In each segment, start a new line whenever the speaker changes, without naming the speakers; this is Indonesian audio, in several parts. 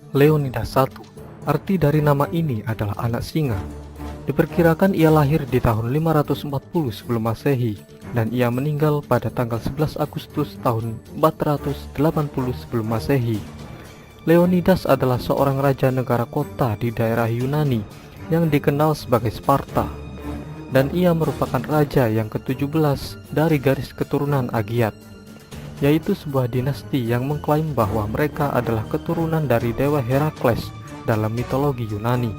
Leonidas I. Arti dari nama ini adalah anak singa. Diperkirakan ia lahir di tahun 540 sebelum Masehi dan ia meninggal pada tanggal 11 Agustus tahun 480 sebelum Masehi. Leonidas adalah seorang raja negara kota di daerah Yunani yang dikenal sebagai Sparta, dan ia merupakan raja yang ke-17 dari garis keturunan Agiat, yaitu sebuah dinasti yang mengklaim bahwa mereka adalah keturunan dari dewa Herakles dalam mitologi Yunani.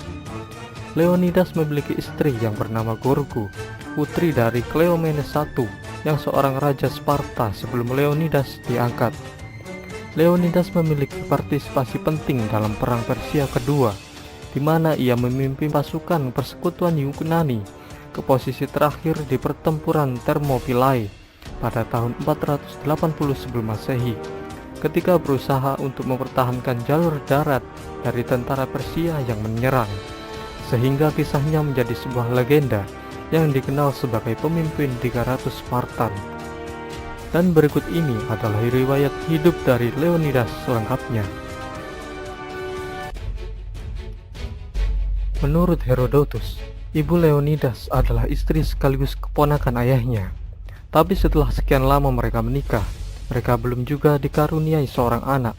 Leonidas memiliki istri yang bernama Gorgo, putri dari Cleomenes I, yang seorang raja Sparta sebelum Leonidas diangkat. Leonidas memiliki partisipasi penting dalam Perang Persia kedua, di mana ia memimpin pasukan persekutuan Yunani ke posisi terakhir di pertempuran Thermopylae pada tahun 480 sebelum Masehi, ketika berusaha untuk mempertahankan jalur darat dari tentara Persia yang menyerang, sehingga kisahnya menjadi sebuah legenda yang dikenal sebagai pemimpin 300 Spartan. Dan berikut ini adalah riwayat hidup dari Leonidas selengkapnya. Menurut Herodotus, ibu Leonidas adalah istri sekaligus keponakan ayahnya. Tapi setelah sekian lama mereka menikah, mereka belum juga dikaruniai seorang anak,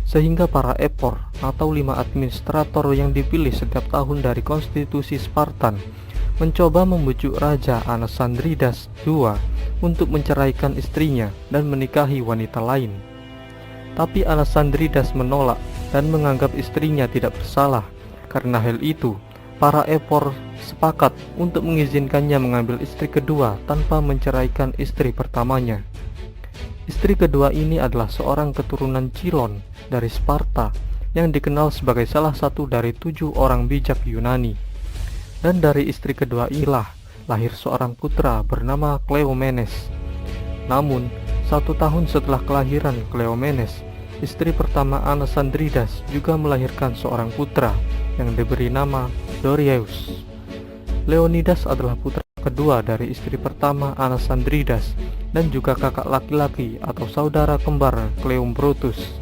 sehingga para epor atau 5 administrator yang dipilih setiap tahun dari konstitusi Spartan mencoba membujuk Raja Anasandridas II untuk menceraikan istrinya dan menikahi wanita lain. Tapi Anasandridas menolak dan menganggap istrinya tidak bersalah. Karena hal itu, para epor sepakat untuk mengizinkannya mengambil istri kedua tanpa menceraikan istri pertamanya. Istri kedua ini adalah seorang keturunan Cilon dari Sparta yang dikenal sebagai salah satu dari 7 orang bijak Yunani. Dan dari istri kedua inilah lahir seorang putra bernama Cleomenes. Namun, 1 tahun setelah kelahiran Cleomenes, istri pertama Anasandridas juga melahirkan seorang putra yang diberi nama Dorieus. Leonidas adalah putra kedua dari istri pertama Anasandridas dan juga kakak laki-laki atau saudara kembar Cleombrotus.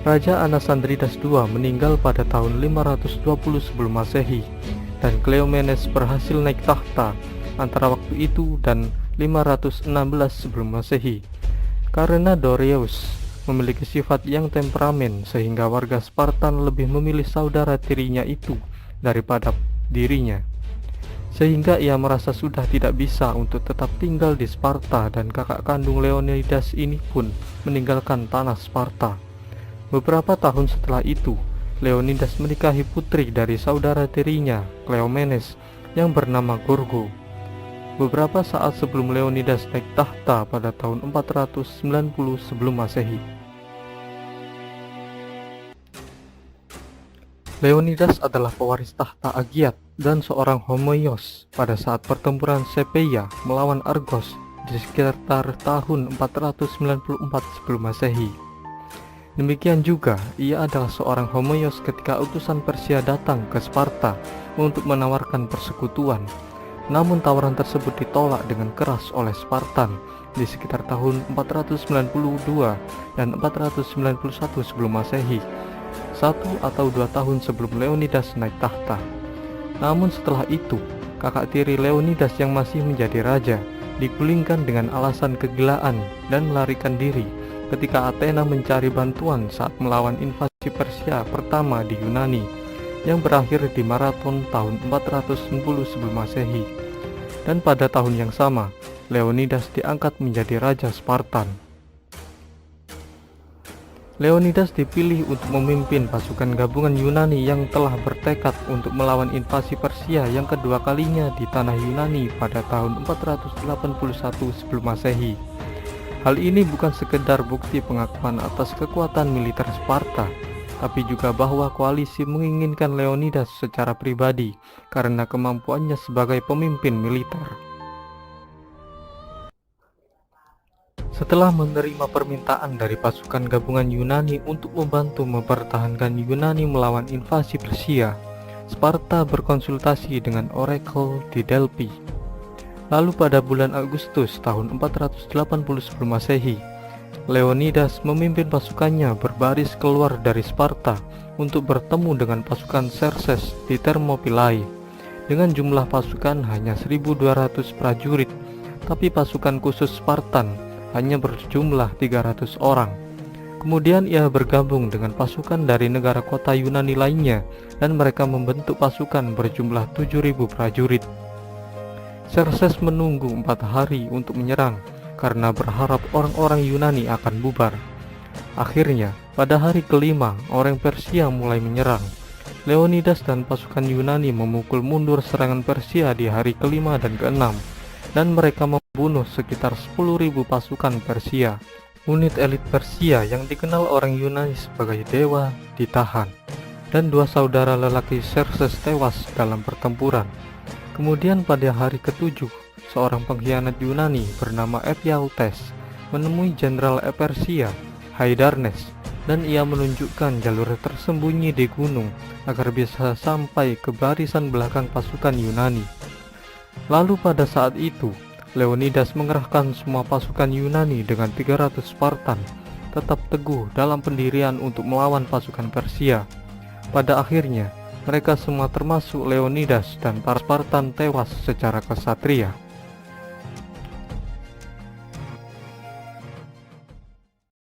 Raja Anasandridas II meninggal pada tahun 520 sebelum Masehi, dan Cleomenes berhasil naik tahta antara waktu itu dan 516 sebelum Masehi. Karena Dorieus memiliki sifat yang temperamen, sehingga warga Spartan lebih memilih saudara tirinya itu daripada dirinya, sehingga ia merasa sudah tidak bisa untuk tetap tinggal di Sparta, dan kakak kandung Leonidas ini pun meninggalkan tanah Sparta. Beberapa tahun setelah itu, Leonidas menikahi putri dari saudara tirinya, Cleomenes, yang bernama Gorgo. Beberapa saat sebelum Leonidas naik tahta pada tahun 490 sebelum Masehi. Leonidas adalah pewaris tahta Agiat dan seorang homoios pada saat pertempuran Sepeia melawan Argos di sekitar tahun 494 sebelum Masehi. Demikian juga, ia adalah seorang homoios ketika utusan Persia datang ke Sparta untuk menawarkan persekutuan. Namun tawaran tersebut ditolak dengan keras oleh Spartan di sekitar tahun 492 dan 491 sebelum Masehi, 1 atau 2 tahun sebelum Leonidas naik tahta. Namun setelah itu, kakak tiri Leonidas yang masih menjadi raja digulingkan dengan alasan kegilaan dan melarikan diri ketika Athena mencari bantuan saat melawan invasi Persia pertama di Yunani yang berakhir di Marathon tahun 410 sebelum Masehi. Dan pada tahun yang sama, Leonidas diangkat menjadi raja Spartan. Leonidas dipilih untuk memimpin pasukan gabungan Yunani yang telah bertekad untuk melawan invasi Persia yang kedua kalinya di tanah Yunani pada tahun 481 sebelum Masehi. Hal ini bukan sekedar bukti pengakuan atas kekuatan militer Sparta, tapi juga bahwa koalisi menginginkan Leonidas secara pribadi karena kemampuannya sebagai pemimpin militer. Setelah menerima permintaan dari pasukan gabungan Yunani untuk membantu mempertahankan Yunani melawan invasi Persia, Sparta berkonsultasi dengan Oracle di Delphi. Lalu pada bulan Agustus tahun 480 sebelum Masehi, Leonidas memimpin pasukannya berbaris keluar dari Sparta untuk bertemu dengan pasukan Xerxes di Thermopylae. Dengan jumlah pasukan hanya 1.200 prajurit, tapi pasukan khusus Spartan hanya berjumlah 300 orang. Kemudian ia bergabung dengan pasukan dari negara kota Yunani lainnya dan mereka membentuk pasukan berjumlah 7.000 prajurit. Xerxes menunggu 4 hari untuk menyerang karena berharap orang-orang Yunani akan bubar. Akhirnya, pada hari kelima, orang Persia mulai menyerang. Leonidas dan pasukan Yunani memukul mundur serangan Persia di hari kelima dan keenam, dan mereka membunuh sekitar 10.000 pasukan Persia. Unit elit Persia yang dikenal orang Yunani sebagai dewa ditahan, dan 2 saudara lelaki Xerxes tewas dalam pertempuran. Kemudian pada hari ketujuh, seorang pengkhianat Yunani bernama Epyautes menemui Jenderal Persia Hydarnes, dan ia menunjukkan jalur tersembunyi di gunung agar bisa sampai ke barisan belakang pasukan Yunani. Lalu pada saat itu, Leonidas mengerahkan semua pasukan Yunani dengan 300 Spartan tetap teguh dalam pendirian untuk melawan pasukan Persia. Pada akhirnya, mereka semua termasuk Leonidas dan para Spartan tewas secara kesatria.